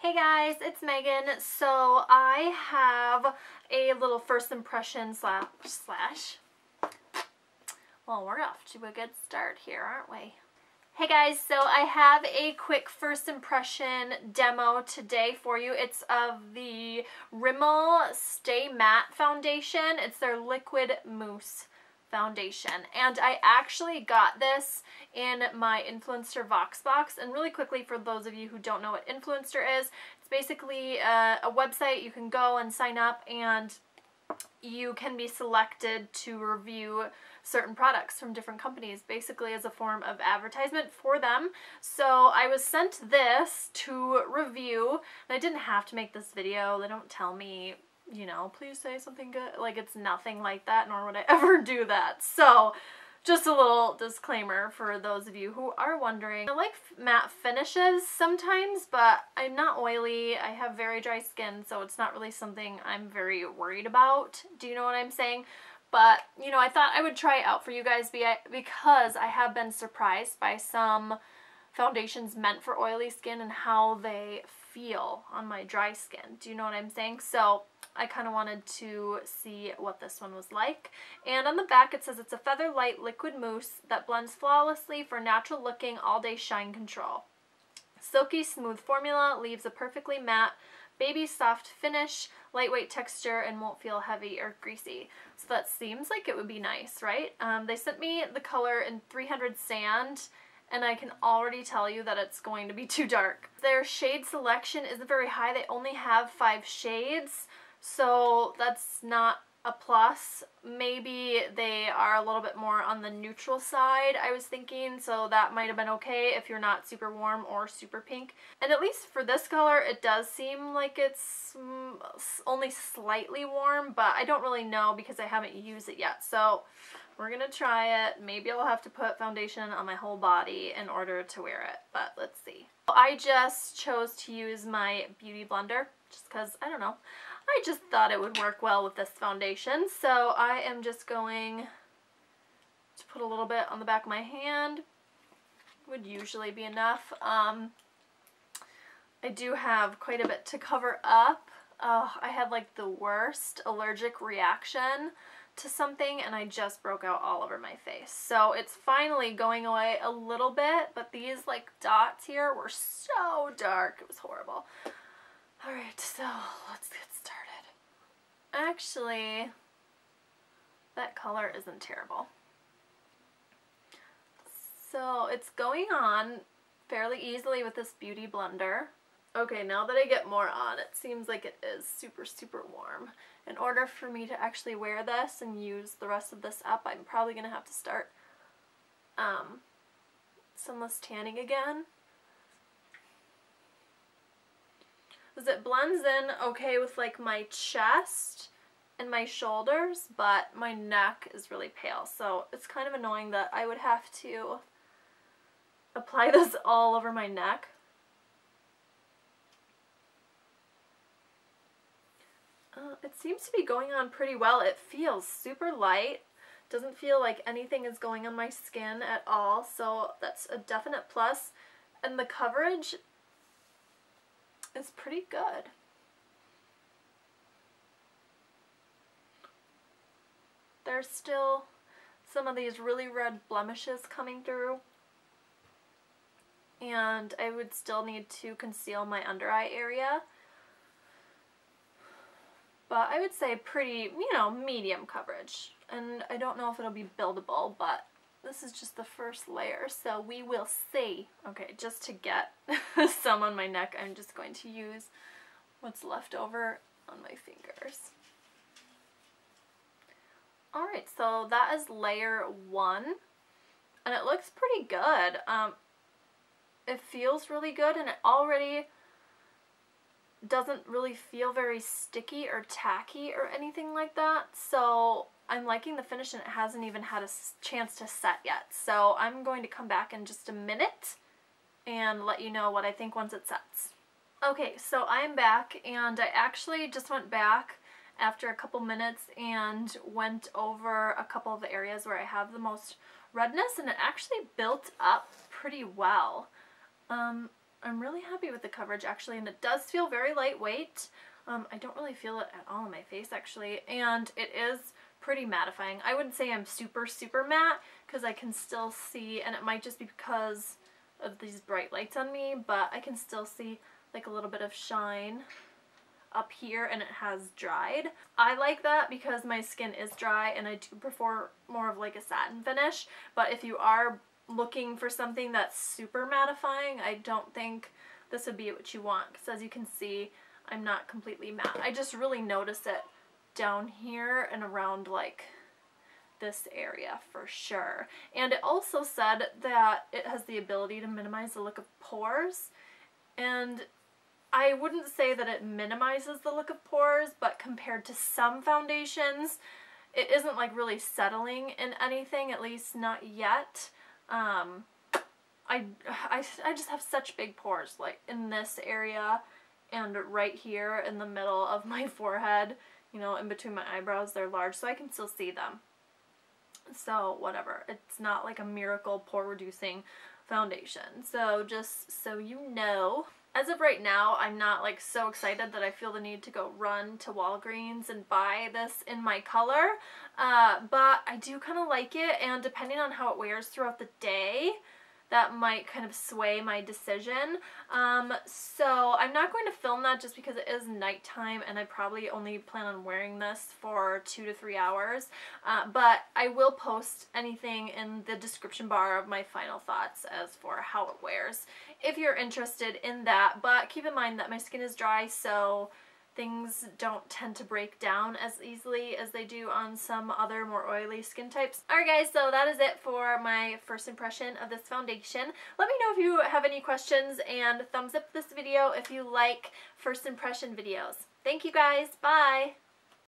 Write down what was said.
Hey guys, it's Megan. So I have a little first impression slash. Well, we're off to a good start here, aren't we? Hey guys, so I have a quick first impression demo today for you. It's of the Rimmel Stay Matte Foundation. It's their Liquid Mousse foundation, and I actually got this in my Influencer Vox box. And really quickly, for those of you who don't know what Influencer is, it's basically a website you can go and sign up, and you can be selected to review certain products from different companies, basically as a form of advertisement for them. So I was sent this to review, and I didn't have to make this video. They don't tell me, you know, please say something good. Like, it's nothing like that, nor would I ever do that. So just a little disclaimer for those of you who are wondering. I like matte finishes sometimes, but I'm not oily. I have very dry skin, so it's not really something I'm very worried about. Do you know what I'm saying? But, you know, I thought I would try it out for you guys because I have been surprised by some foundations meant for oily skin and how they feel on my dry skin. Do you know what I'm saying? So I kind of wanted to see what this one was like. And on the back it says it's a feather light liquid mousse that blends flawlessly for natural looking all day shine control. Silky smooth formula leaves a perfectly matte, baby soft finish, lightweight texture, and won't feel heavy or greasy. So that seems like it would be nice, right? They sent me the color in 300 Sand, and I can already tell you that it's going to be too dark. Their shade selection isn't very high. They only have 5 shades, so that's not a plus. Maybe they are a little bit more on the neutral side, I was thinking, so that might have been okay if you're not super warm or super pink. And at least for this color, it does seem like it's only slightly warm, but I don't really know because I haven't used it yet. So we're gonna try it. Maybe I'll have to put foundation on my whole body in order to wear it, but let's see. I just chose to use my beauty blender just because, I don't know, I just thought it would work well with this foundation. So I am just going to put a little bit on the back of my hand. Would usually be enough. I do have quite a bit to cover up. I had like the worst allergic reaction to something, and I just broke out all over my face. So it's finally going away a little bit, but these like dots here were so dark. It was horrible. Alright, so let's get started. Actually, that color isn't terrible. So it's going on fairly easily with this beauty blender. Okay, now that I get more on, it seems like it is super, super warm. In order for me to actually wear this and use the rest of this up, I'm probably going to have to start sunless tanning again. Because it blends in okay with like my chest and my shoulders, but my neck is really pale, so it's kind of annoying that I would have to apply this all over my neck. It seems to be going on pretty well. It feels super light. Doesn't feel like anything is going on my skin at all, so that's a definite plus. And the coverage is pretty good. There's still some of these really red blemishes coming through, and I would still need to conceal my under eye area. But I would say pretty, you know, medium coverage. And I don't know if it'll be buildable, but this is just the first layer, so we will see. Okay, just to get some on my neck, I'm just going to use what's left over on my fingers. Alright, so that is layer 1, and it looks pretty good. It feels really good, and it already doesn't really feel very sticky or tacky or anything like that. So I'm liking the finish, and it hasn't even had a chance to set yet. So I'm going to come back in just a minute and let you know what I think once it sets. Okay, so I am back, and I actually just went back after a couple minutes and went over a couple of the areas where I have the most redness, and it actually built up pretty well. I'm really happy with the coverage actually, and it does feel very lightweight. I don't really feel it at all on my face actually, and it is pretty mattifying. I wouldn't say I'm super matte because I can still see, and it might just be because of these bright lights on me, but I can still see like a little bit of shine up here, and it has dried. I like that because my skin is dry and I do prefer more of like a satin finish, but if you are looking for something that's super mattifying, I don't think this would be what you want, because as you can see, I'm not completely matte. I just really notice it down here and around like this area for sure. And it also said that it has the ability to minimize the look of pores, and I wouldn't say that it minimizes the look of pores, but compared to some foundations, it isn't like really settling in anything, at least not yet. I just have such big pores, like in this area and right here in the middle of my forehead, you know, in between my eyebrows. They're large, so I can still see them. So whatever, it's not like a miracle pore reducing foundation. So just so you know, as of right now, I'm not like so excited that I feel the need to go run to Walgreens and buy this in my color, but I do kind of like it, and depending on how it wears throughout the day, that might kind of sway my decision. So I'm not going to film that just because it is nighttime and I probably only plan on wearing this for 2 to 3 hours. But I will post anything in the description bar of my final thoughts as for how it wears if you're interested in that. But keep in mind that my skin is dry, so things don't tend to break down as easily as they do on some other more oily skin types. Alright guys, so that is it for my first impression of this foundation. Let me know if you have any questions, and thumbs up this video if you like first impression videos. Thank you guys, bye!